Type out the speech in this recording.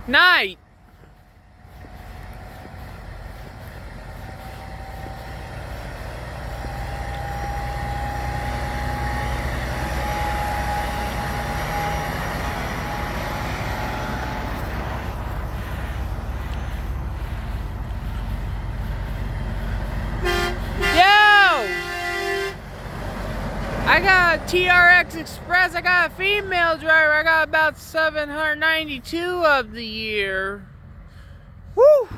Night. I got a TRX Express. I got a female driver. I got about 792 of the year. Woo!